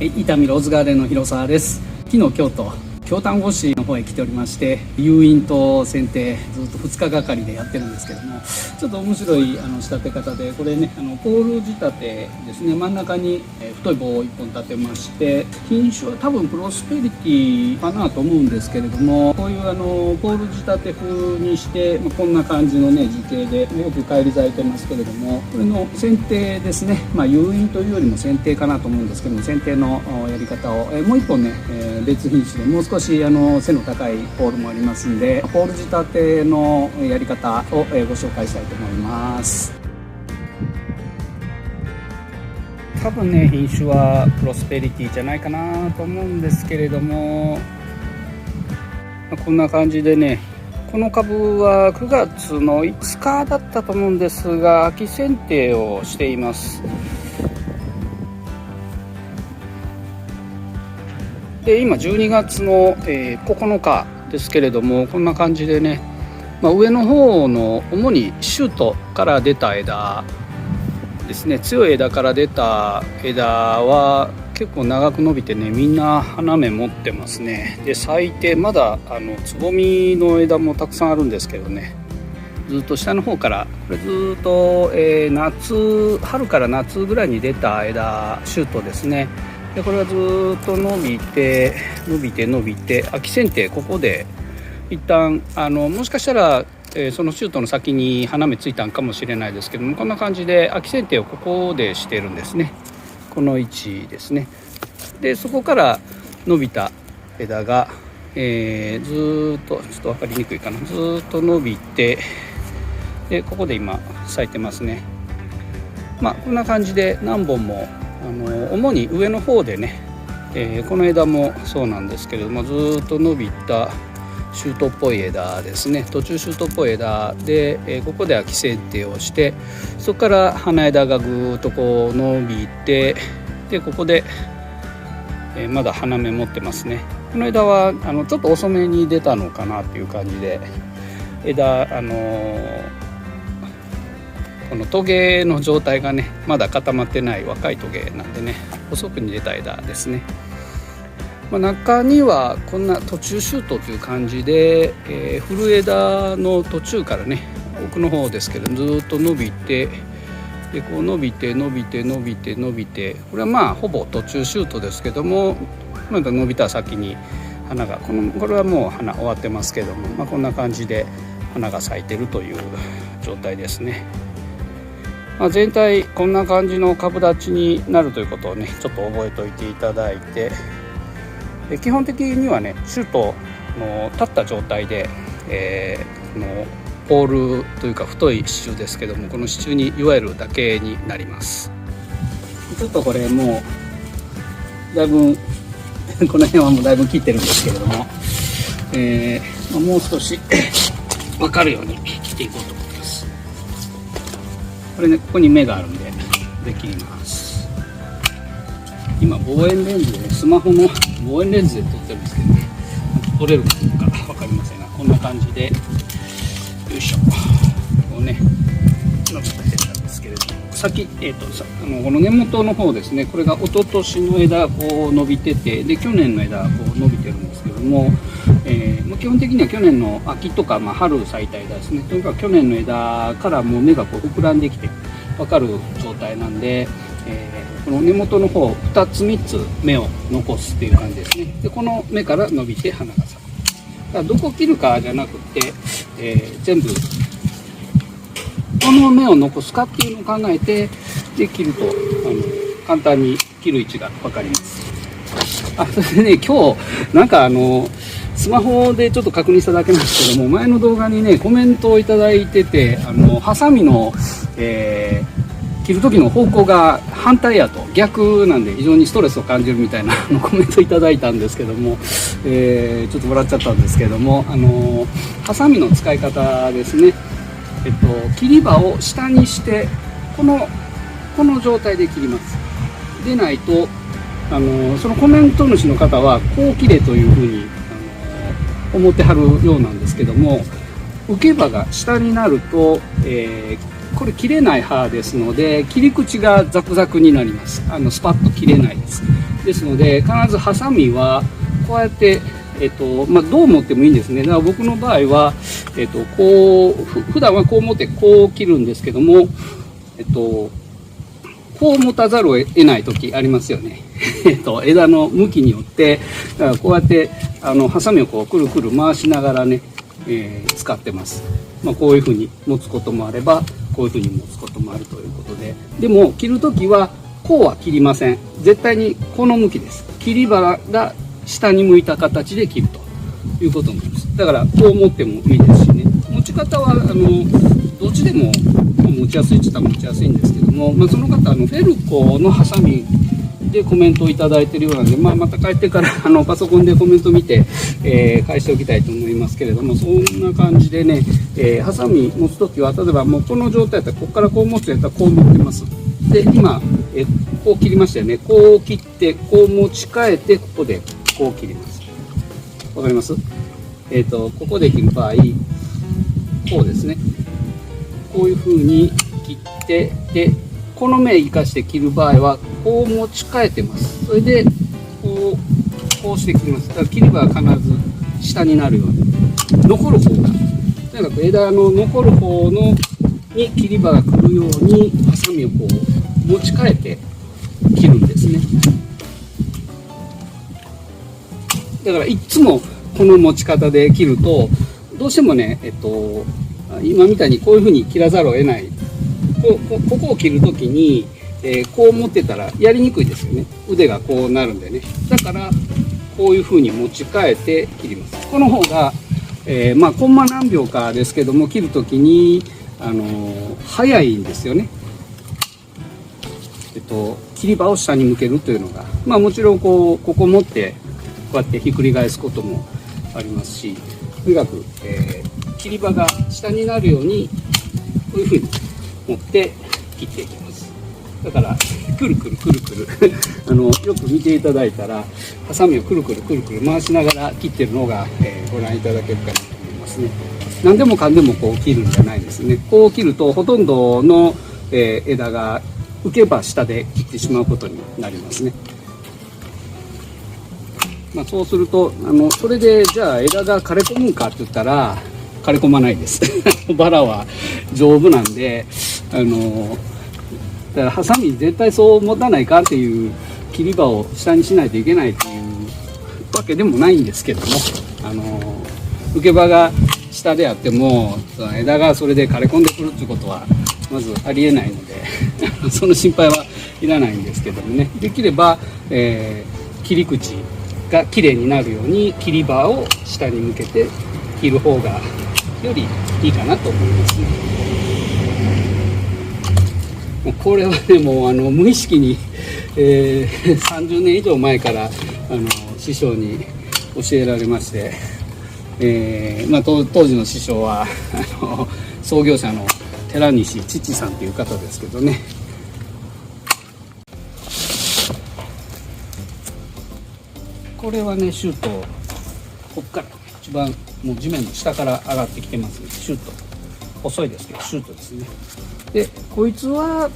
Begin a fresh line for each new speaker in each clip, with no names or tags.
伊丹ローズガーデンの広沢です。昨日京都京丹後市の方へ来ておりまして、誘引と剪定ずっと2日がかりでやってるんですけども、ちょっと面白い仕立て方で、これねポール仕立てですね。真ん中に太い棒を1本立てまして、品種は多分プロスペリティかなと思うんですけれども、こういうポール仕立て風にして、こんな感じのね樹形でよく返り咲いてますけれども、これの剪定ですね。誘引というよりも剪定かなと思うんですけども、剪定のやり方をもう1本ね別品種でもう少し背の高いポールもありますんで、ポール仕立てのやり方をご紹介したいと思います。多分ね品種はプロスペリティじゃないかなと思うんですけれども、こんな感じでね、この株は9月の5日だったと思うんですが、秋剪定をしています。で今12月の9日ですけれども、こんな感じでね、上の方の主にシュートから出た枝ですね、強い枝から出た枝は結構長く伸びてね、みんな花芽持ってますね。で咲いてまだつぼみの枝もたくさんあるんですけどね、ずっと下の方からこれずっと、春から夏ぐらいに出た枝シュートですね。でこれがずっと伸びて秋剪定、ここで一旦もしかしたら、そのシュートの先に花芽ついたんかもしれないですけども、こんな感じで秋剪定をここでしてるんですね。この位置ですね。でそこから伸びた枝が、ずっとちょっと分かりにくいかな、ずっと伸びて、でここで今咲いてますね。こんな感じで何本も主に上の方でね、この枝もそうなんですけれども、ずっと伸びたシュートっぽい枝ですね。途中シュートっぽい枝で、ここで秋剪定をして、そこから花枝がぐーっとこう伸びて、でここで、まだ花芽持ってますね。この枝はちょっと遅めに出たのかなっていう感じで、枝このトゲの状態がねまだ固まってない若いトゲなんでね、遅くに出た枝ですね。中にはこんな途中シュートという感じで、古枝の途中からね、奥の方ですけどずっと伸びて、でこう伸びて、これはほぼ途中シュートですけども、まだ伸びた先に花がこれはもう花終わってますけども、こんな感じで花が咲いてるという状態ですね。全体こんな感じの株立ちになるということをねちょっと覚えておいていただいて、基本的にはねシュートの立った状態で、このポールというか太い支柱ですけども、この支柱にいわゆるだけになります。ちょっとこれもうだいぶこの辺はもうだいぶ切ってるんですけれども、もう少し分かるように切っていこうと思います。これね、ここに目があるんで切ります。今望遠レンズで、スマホの望遠レンズで撮ってるんですけどね、撮れるかどうか分かりませんが、こんな感じでよいしょ、こうね伸びてたんですけれども、先この根元の方ですね、これが一昨年の枝こう伸びてて、で去年の枝こう伸びてるんですけども、基本的には去年の秋とか、春咲いた枝ですね。とにかく去年の枝からもう芽がこう膨らんできて分かる状態なんで、この根元の方2つ3つ芽を残すっていう感じですね。でこの芽から伸びて花が咲く。だからどこ切るかじゃなくて、全部この芽を残すかっていうのを考えてで切ると簡単に切る位置が分かります。それでね、今日なんかスマホでちょっと確認しただけなんですけども、前の動画にねコメントをいただいてて、ハサミの、切る時の方向が反対やと、逆なんで非常にストレスを感じるみたいなコメントいただいたんですけども、ちょっと笑っちゃったんですけども、ハサミの使い方ですね。切り刃を下にしてこの状態で切ります。でないとそのコメント主の方はこう切れというふうに思ってはるようなんですけども、受け刃が下になると、これ切れない刃ですので、切り口がザクザクになります。スパッと切れないです。ですので必ずハサミはこうやって、どう持ってもいいんですね。だから僕の場合は、こう普段はこう持ってこう切るんですけども、こう持たざるを得ない時ありますよね。枝の向きによって、だからこうやってハサミをこうくるくる回しながらね、使ってます。こういうふうに持つこともあれば、こういうふうに持つこともあるということで、でも切る時はこうは切りません。絶対にこの向きです。切り刃が下に向いた形で切るということになります。だからこう持ってもいいですしね。持ち方はどっちでも持ちやすいって言ったら持ちやすいんですけども、その方フェルコのハサミでコメントをいただいているようなんで、また帰ってからパソコンでコメント見て、返しておきたいと思いますけれども、そんな感じでね、ハサミ持つ時は例えばもうこの状態だったらここからこう持つやったらこう持ってます。で今、こう切りましたよね。こう切ってこう持ち替えてここでこう切ります。わかります？ここで切る場合こうですね。こういう風に切って、でこの目生かして切る場合はこう持ち替えてます。それでこうして切ります。だから切り刃は必ず下になるように、残る方がとにかく枝の残る方のに切り刃が来るようにハサミをこう持ち替えて切るんですね。だからいつもこの持ち方で切るとどうしてもね、今みたいにこういうふうに切らざるを得ない、ここを切るときに、こう持ってたらやりにくいですよね。腕がこうなるんでね。だからこういうふうに持ち替えて切ります。この方が、コンマ何秒かですけども切るときに早いんですよね。切り刃を下に向けるというのが、もちろんここ持ってこうやってひっくり返すこともありますし、とにかく、切り刃が下になるようにこういうふうに持って切っていきます。だからくるくるくるくるよく見ていただいたらハサミをくるくるくるくる回しながら切ってるのが、ご覧いただけるかなと思いますね。何でもかんでもこう切るんじゃないですね。こう切るとほとんどの、枝が浮けば下で切ってしまうことになりますね。そうするとそれでじゃあ枝が枯れ込むかって言ったら枯れ込まないですバラは丈夫なんでだからハサミ絶対そう持たないかっていう切り刃を下にしないといけないっていうわけでもないんですけども、受け刃が下であっても枝がそれで枯れ込んでくるっていうことはまずありえないのでその心配はいらないんですけどもね、できれば、切り口が綺麗になるように切り刃を下に向けて切る方がよりいいかなと思いますね。これはねもう無意識に、30年以上前から師匠に教えられまして、当時の師匠は創業者の寺西父さんという方ですけどね、これはねシュートこっから一番もう地面の下から上がってきてますね。シュート細いですけどシュートですね。でこいつは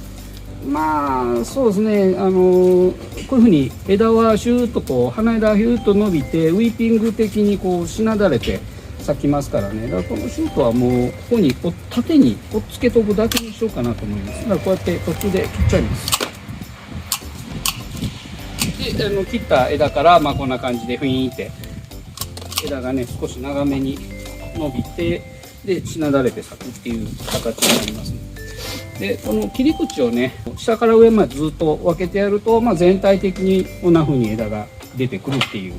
そうですねこういうふうに枝はシューッとこう花枝がヒューッと伸びてウィーピング的にこうしなだれて咲きますからね。だからこのシュートはもうここに縦にこっつけとくだけにしようかなと思います。だからこうやって途中で切っちゃいます。で切った枝からこんな感じでフィーンって枝がね少し長めに伸びてでしなだれて咲くっていう形になりますね。でこの切り口をね下から上までずっと分けてやると、全体的にこんな風に枝が出てくるっていう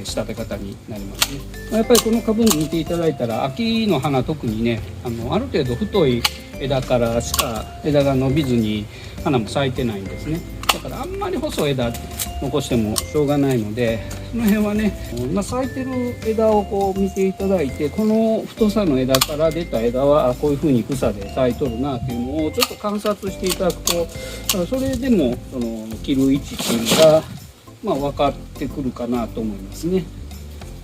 仕立て方になりますね。やっぱりこの株見ていただいたら秋の花特にねある程度太い枝からしか枝が伸びずに花も咲いてないんですね。だからあんまり細い枝残してもしょうがないので、その辺はね、咲いてる枝をこう見ていただいて、この太さの枝から出た枝はこういう風に草で咲いとるなっていうのをちょっと観察していただくと、それでもその切る位置っていうのが分かってくるかなと思いますね。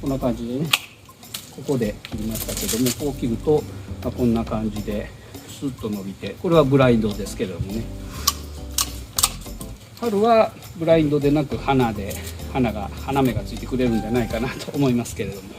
こんな感じでね、ここで切りましたけども、こう切ると、こんな感じでススッと伸びて、これはブラインドですけれどもね。春はブラインドでなく花で、花芽がついてくれるんじゃないかなと思いますけれども。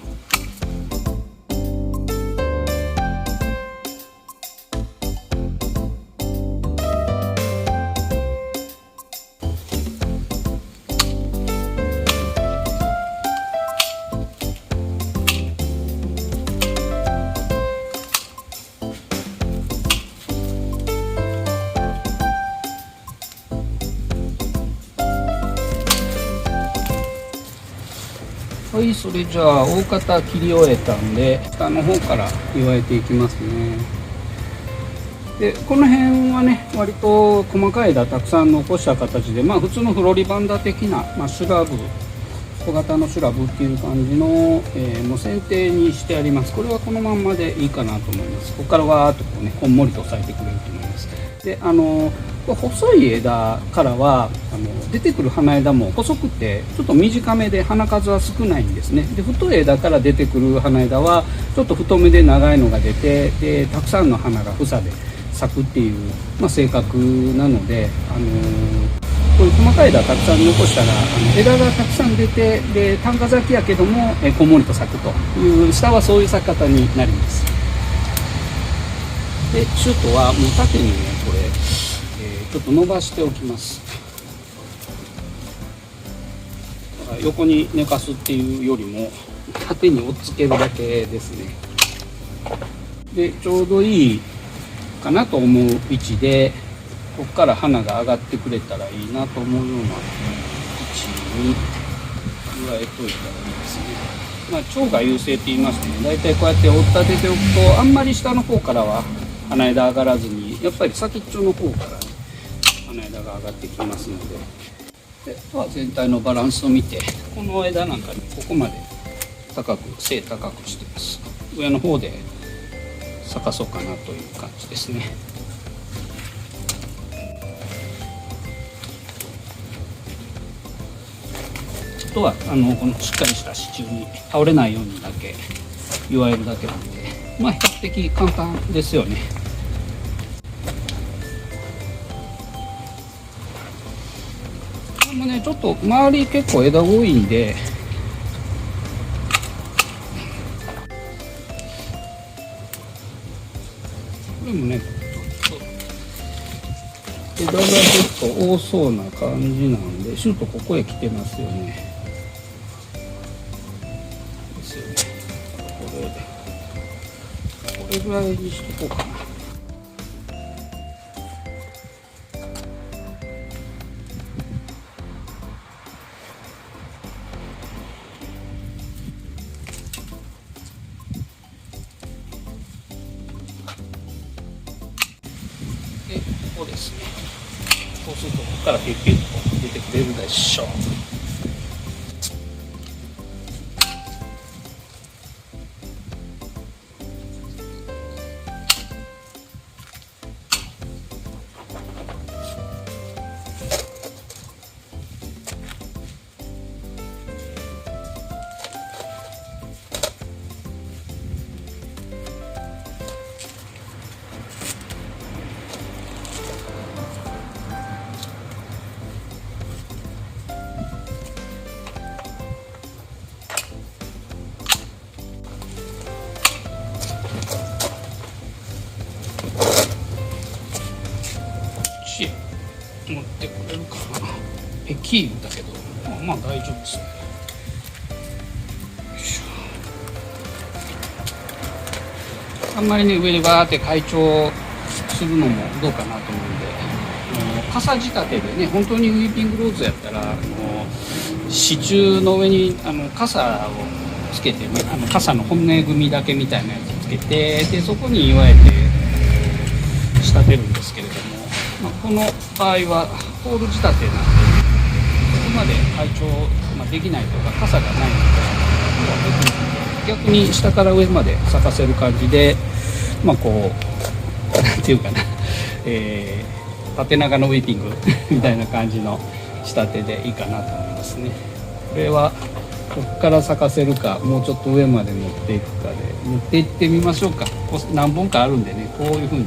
はい、それじゃあ大方切り終えたんで、下の方から祝えていきますね。でこの辺はね、割と細かい枝たくさん残した形で、普通のフロリバンダ的な、シュラブ、小型のシュラブっていう感じの、もう剪定にしてあります。これはこのまんまでいいかなと思います。ここからわーっとこうね、こんもりと咲いてくれると思います。で細い枝からは出てくる花枝も細くてちょっと短めで花数は少ないんですね。で太い枝から出てくる花枝はちょっと太めで長いのが出て、でたくさんの花が房で咲くっていう、性格なので、こういう細かい枝たくさん残したら枝がたくさん出て、で単価咲きやけどもこんもりと咲くという、下はそういう咲き方になります。でシュートはもう縦にね、これ、ちょっと伸ばしておきます。だから横に寝かすっていうよりも縦に追っつけるだけですね。でちょうどいいかなと思う位置で、ここから花が上がってくれたらいいなと思うような位置に加えといたらいいですね。蝶が優勢って言いますね。だいたいこうやって追っ立てておくと、あんまり下の方からは花枝上がらずに、やっぱり先っちょの方から花枝が上がってきますので、あとは全体のバランスを見て、この枝なんかにここまで背高くしてます。上の方で咲かそうかなという感じですね。あとはこのしっかりした支柱に倒れないようにだけ祝えるだけなんで、比較的簡単ですよね。でもね、ちょっと周り結構枝多いんで、これもね、枝がちょっと多そうな感じなんで、シュートここへ来てますよね。ですよね。これぐらいにしとこうかな。でここですね。そうするとここからピュッピュッと出てくれるでしょう。持ってくれるかな。ペキールだけど、大丈夫ですね。あんまりね、上にバーって開帳するのもどうかなと思うんで、傘仕立てでね、本当にウィーピングローズやったら支柱の上に傘をつけてね、傘の骨組みだけみたいなやつつけて、でそこに祝えて仕立てるんですけれども、この場合はポール仕立てなんで、ここまで開帳、できないとか傘がないので、逆に下から上まで咲かせる感じで、こうなんていうかな、縦長のウィーピングみたいな感じの仕立てでいいかなと思いますね。これはここから咲かせるか、もうちょっと上まで持っていくかで持っていってみましょうか。何本かあるんでね、こういう風に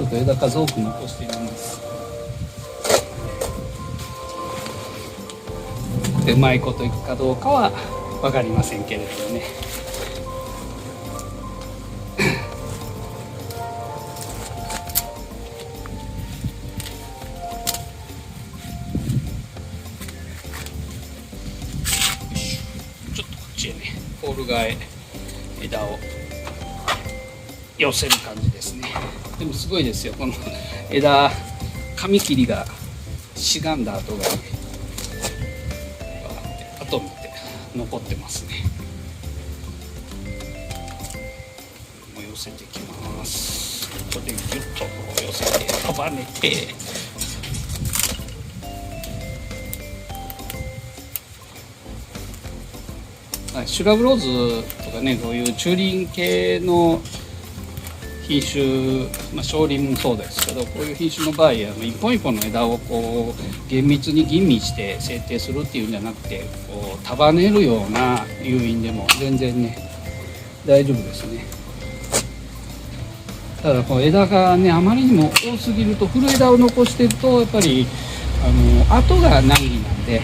ょっと枝数多く残しています。でうまいこといくかどうかは分かりませんけれどもね。ちょっとこっちへねポール側へ枝を寄せる感じですね。でもすごいですよ、この枝紙切りがしがんだ跡がね跡見て残ってますね。もう寄せていきます。ここでギュッと寄せて束ねて、シュラブローズとかね、こういう中輪系の品種、小輪もそうですけど、こういう品種の場合一本一本の枝をこう厳密に吟味して剪定するっていうんじゃなくて、こう束ねるような誘引でも全然ね大丈夫ですね。ただこう枝がねあまりにも多すぎると、古枝を残してるとやっぱり跡が難儀なんで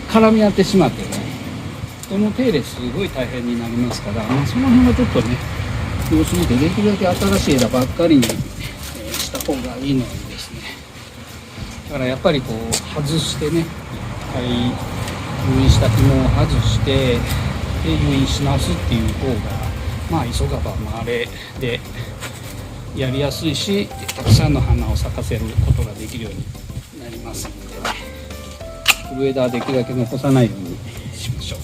絡み合ってしまってね、人の手入れすごい大変になりますから、その辺はちょっとね様子見て、できるだけ新しい枝ばっかりにした方がいいのにですね。だからやっぱりこう外してね、一回誘引した紐を外してで誘引し直すっていう方が急がば回れでやりやすいし、たくさんの花を咲かせることができるようになりますのでね、古枝はできるだけ残さないようにしましょう。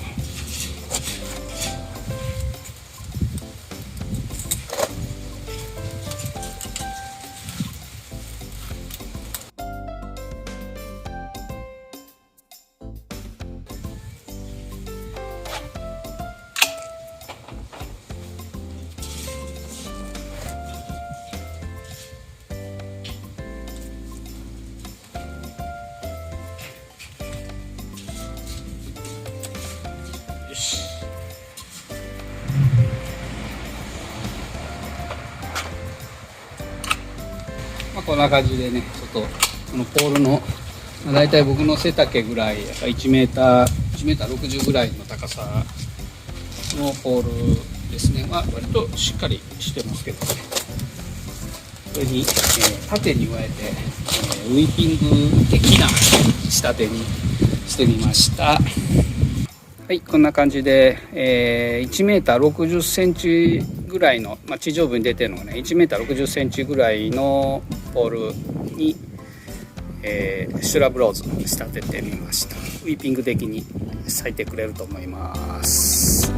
よし。こんな感じでね、ちょっとこのポールのだいたい僕の背丈ぐらい、1メーター60ぐらいの高さのポールですね。割としっかりしてますけどね。これに、縦に加えて、ウィーピング的な仕立てにしてみました。はい、こんな感じで、1メーター60センチぐらいの、地上部に出てるのがね、1メーター60センチぐらいのポールに、シュラブローズに仕立ててみました。ウィーピング的に咲いてくれると思います。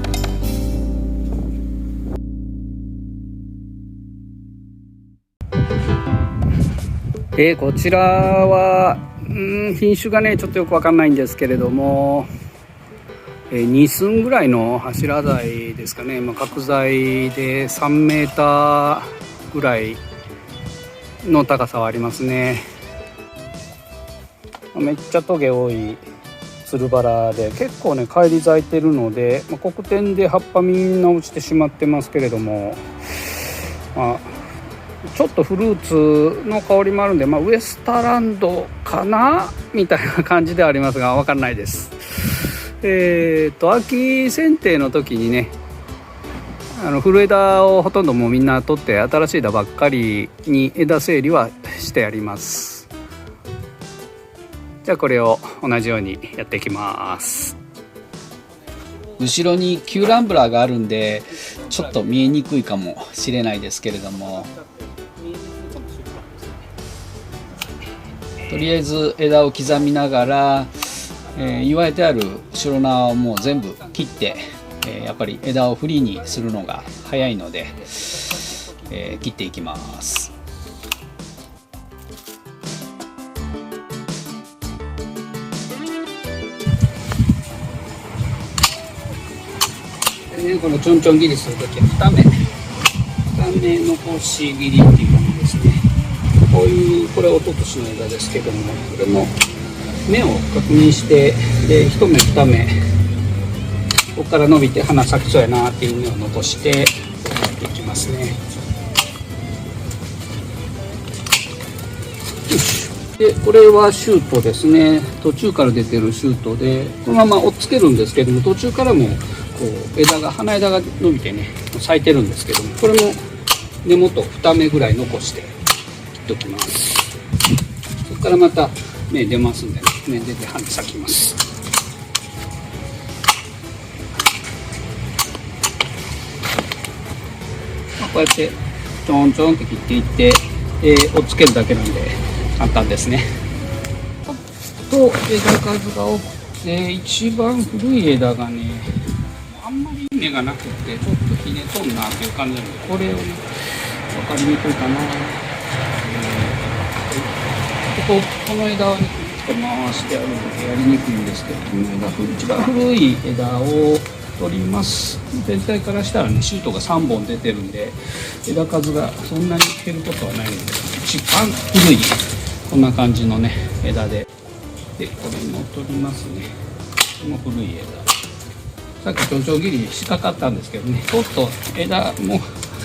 こちらは品種がねちょっとよくわかんないんですけれども、2寸ぐらいの柱材ですかね、角材で3メーターぐらいの高さはありますね。めっちゃトゲ多いつるバラで、結構ね返り咲いてるので、黒点で葉っぱみんな落ちてしまってますけれども、ちょっとフルーツの香りもあるんで、ウエスタランドかなみたいな感じではありますが、分かんないです。秋剪定の時にね、古枝をほとんどもうみんな取って新しい枝ばっかりに枝整理はしてあります。じゃあこれを同じようにやっていきます。後ろにキューランブラーがあるんでちょっと見えにくいかもしれないですけれども、とりあえず枝を刻みながら、言われてある白縄をもう全部切って、やっぱり枝をフリーにするのが早いので、切っていきます。このちょんちょん切りするときは2目残し切りっていう感じですね。これは一昨年の枝ですけども、これも芽を確認して、で1目2目ここから伸びて花咲きそうやなっていう芽を残していきますね。でこれはシュートですね。途中から出てるシュートでこのまま追っつけるんですけども、途中からもこう花枝が伸びてね咲いてるんですけども、これも根元2目ぐらい残して切っておきます。そこからまた芽出ますんでね、芽出て花咲きます。こうやってちょんちょんって切っていって追っつけるだけなんで簡単ですね。と枝数が多くて一番古い枝がねあんまり芽がなくてちょっとひねとんなっていう感じなので、これをね分かりにくいかな。この枝はね回してあるのでやりにくいんですけど、この枝一番古い枝を取ります。全体からしたらねシュートが3本出てるんで枝数がそんなに減ることはないので、一番古いこんな感じのね枝でこれも取りますね。この古い枝、さっきちょうちょ切りしかかったんですけどね、ちょっと枝も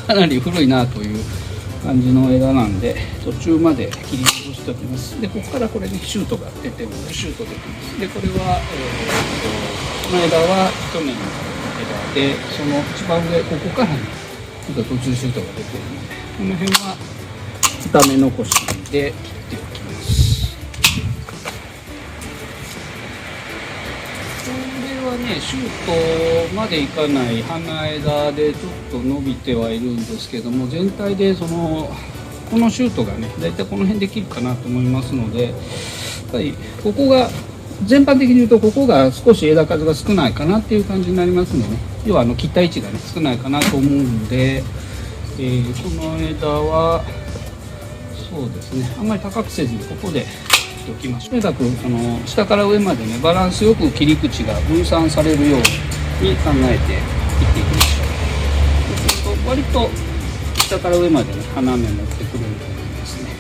かなり古いなという感じの枝なんで途中まで切り戻しておきます。でここからこれねシュートが出てるのでシュートできます。でこれは、この枝は去年の枝で、その一番上ここからねちょっと途中シュートが出てるので、この辺は2目残しで切っておきます。これはねシュートまでいかない花枝でちょっと伸びてはいるんですけども、全体でこのシュートがねだいたいこの辺で切るかなと思いますので、やっぱりここが全般的に言うとここが少し枝数が少ないかなっていう感じになりますのでね、要は切った位置がね少ないかなと思うんで、この枝はそうですねあんまり高くせずにここで切っておきましょう。とにかく下から上までねバランスよく切り口が分散されるように考えて切っていきましょう。そうすると割と下から上までね花芽持ってくると思いますね。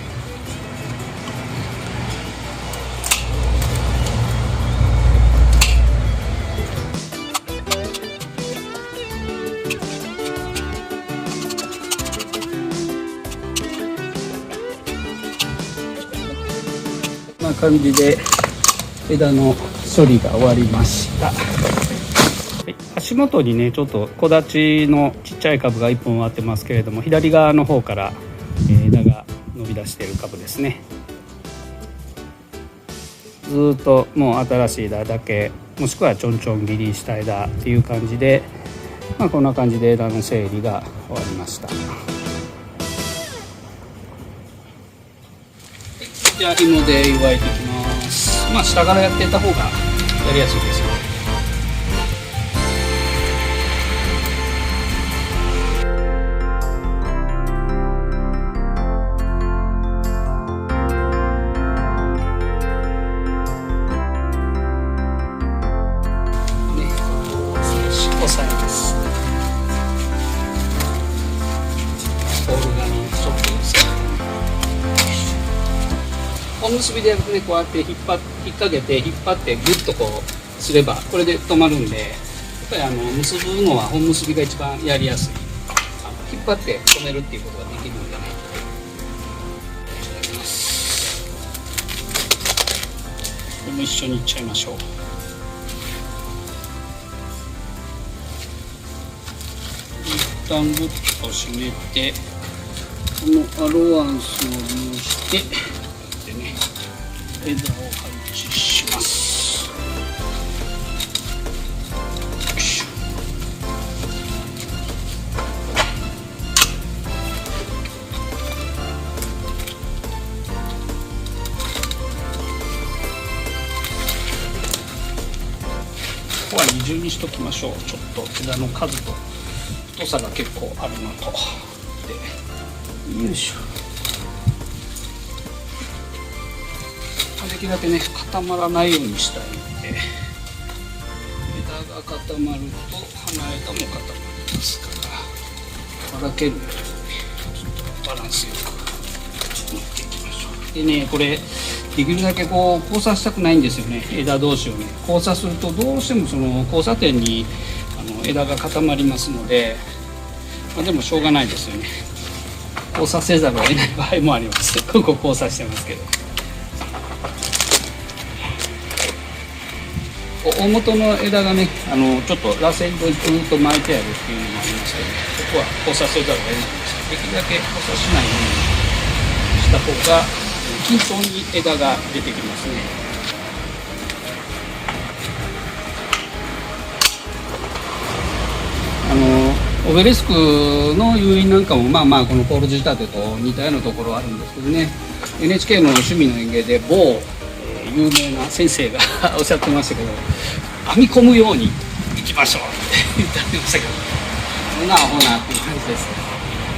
こんな感じで枝の処理が終わりました。足元にねちょっと木立のちっちゃい株が1本あってますけれども、左側の方から枝が伸び出している株ですね。ずっともう新しい枝だけ、もしくはちょんちょん切りした枝っていう感じで、こんな感じで枝の整理が終わりました。じゃあ芋で湯がいていきます。下からやっていった方がやりやすいですよ。押さえます。ボール側にちょっと寄せて、本結びでねこうやって引っ掛けて引っ張ってギュッとこうすればこれで止まるんで、やっぱり結ぶのは本結びが一番やりやすい。引っ張って止めるっていうことができるんでね。いただきます。これも一緒にいっちゃいましょう。一旦グッと締めて、このアロワンスを利用してでね枝を配置します。よいしょ。ここは二重にしときましょう。ちょっと枝の数と太さが結構あるのとで、よいしょ。できるだけね固まらないようにしたいので、枝が固まると花枝も固まりますから、ばらけるようにねちょっとバランスよく持っていきましょう。でねこれできるだけこう交差したくないんですよね。枝同士をね交差するとどうしてもその交差点に枝が固まりますので、でもしょうがないですよね。交差せざるを得ない場合もあります。ここ交差してますけど。大元の枝がねちょっと螺旋状にずっと巻いてあるっていうのもありまして、そこは交差せざるを得ないんですけど、できるだけ交差しないようにした方が均等に枝が出てきますね。オベリスクの誘引なんかもまあまあこのポール仕立てと似たようなところはあるんですけどね、 NHK の趣味の園芸で某、有名な先生がおっしゃってましたけど、編み込むようにいきましょうって言ってましたけど、ほなほなっていう感じです。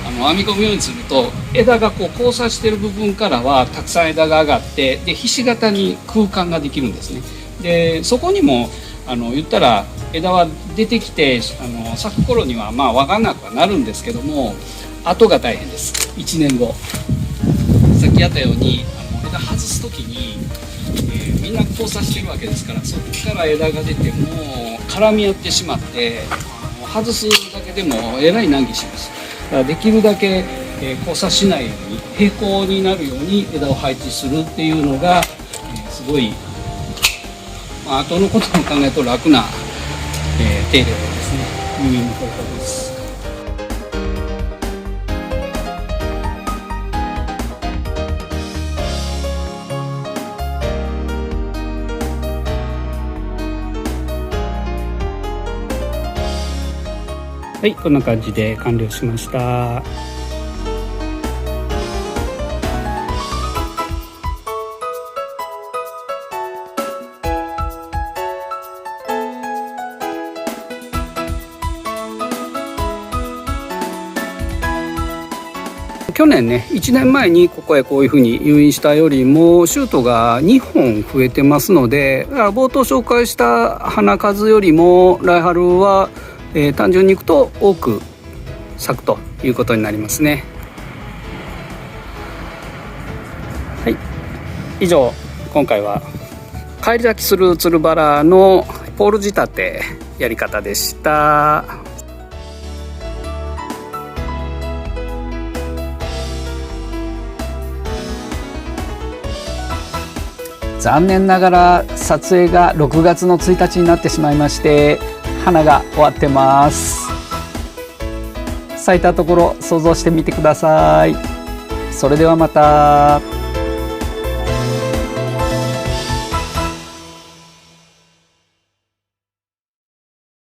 編み込むようにすると枝がこう交差している部分からはたくさん枝が上がって、でひし形に空間ができるんですね。でそこにも言ったら枝は出てきて咲く頃にはまあ分かんなくはなるんですけども、後が大変です。1年後さっきやったように枝外す時に、みんな交差してるわけですから、そこから枝が出ても絡み合ってしまって外すだけでもえらい難儀します。だからできるだけ、交差しないように平行になるように枝を配置するっていうのが、すごい、後のことを考えると楽な、手入れですね。誘引の方法です。はい、こんな感じで完了しました。去年ね1年前にここへこういうふうに誘引したよりもシュートが2本増えてますので、だから冒頭紹介した花数よりも来春は、単純にいくと多く咲くということになりますね。はい、以上今回は返り咲きするつるバラのポール仕立てやり方でした。残念ながら撮影が6月の1日になってしまいまして、花が終わってます。咲いたところ想像してみてください。それではまた。